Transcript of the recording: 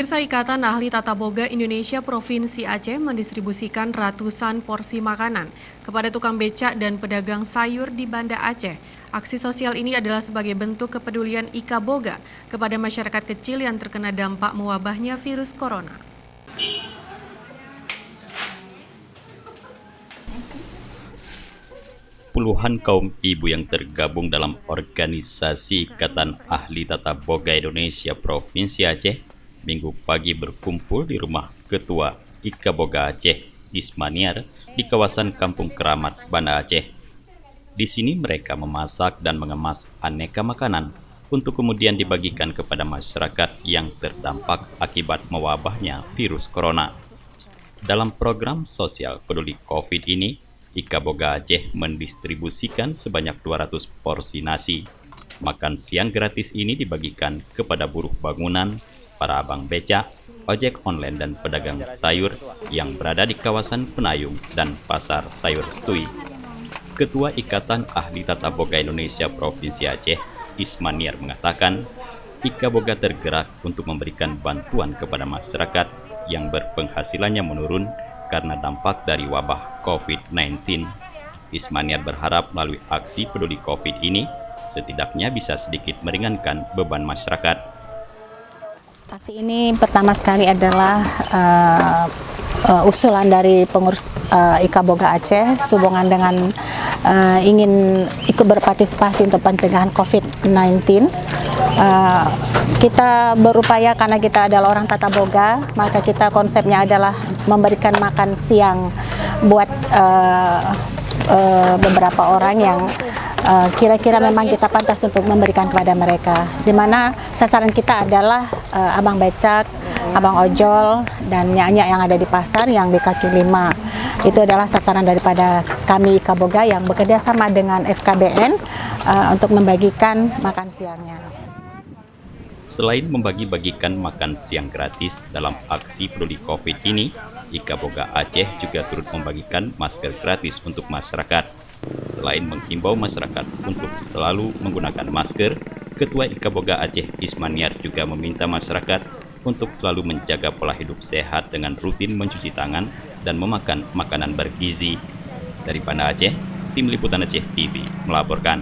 Pemirsa, Ikatan Ahli Tata Boga Indonesia Provinsi Aceh mendistribusikan ratusan porsi makanan kepada tukang becak dan pedagang sayur di Banda Aceh. Aksi sosial ini adalah sebagai bentuk kepedulian Ika Boga kepada masyarakat kecil yang terkena dampak mewabahnya virus corona. Puluhan kaum ibu yang tergabung dalam organisasi Ikatan Ahli Tata Boga Indonesia Provinsi Aceh Minggu pagi berkumpul di rumah Ketua Ika Boga Aceh, Ismaniar, di kawasan Kampung Keramat, Banda Aceh. Di sini mereka memasak dan mengemas aneka makanan untuk kemudian dibagikan kepada masyarakat yang terdampak akibat mewabahnya virus corona. Dalam program sosial peduli COVID ini, Ika Boga Aceh mendistribusikan sebanyak 200 porsi nasi. Makan siang gratis ini dibagikan kepada buruh bangunan, para abang becak, ojek online dan pedagang sayur yang berada di kawasan Penayung dan Pasar Sayur Stui. Ketua Ikatan Ahli Tata Boga Indonesia Provinsi Aceh, Ismaniar mengatakan, Ika Boga tergerak untuk memberikan bantuan kepada masyarakat yang berpenghasilannya menurun karena dampak dari wabah COVID-19. Ismaniar berharap melalui aksi peduli COVID ini, setidaknya bisa sedikit meringankan beban masyarakat. Aksi ini pertama sekali adalah usulan dari pengurus Ika Boga Aceh sehubungan dengan ingin ikut berpartisipasi untuk pencegahan COVID-19. Kita berupaya karena kita adalah orang tata boga, maka kita konsepnya adalah memberikan makan siang buat beberapa orang yang kira-kira memang kita pantas untuk memberikan kepada mereka, di mana sasaran kita adalah abang becak, abang ojol, dan nyak-nyak yang ada di pasar yang di kaki lima. Itu adalah sasaran daripada kami Ika Boga yang bekerja sama dengan FKBN untuk membagikan makan siangnya. Selain membagi-bagikan makan siang gratis dalam aksi peduli COVID ini, Ika Boga Aceh juga turut membagikan masker gratis untuk masyarakat. Selain menghimbau masyarakat untuk selalu menggunakan masker, Ketua Ika Boga Aceh Ismaniar juga meminta masyarakat untuk selalu menjaga pola hidup sehat dengan rutin mencuci tangan dan memakan makanan bergizi. Dari Banda Aceh, Tim Liputan Aceh TV melaporkan.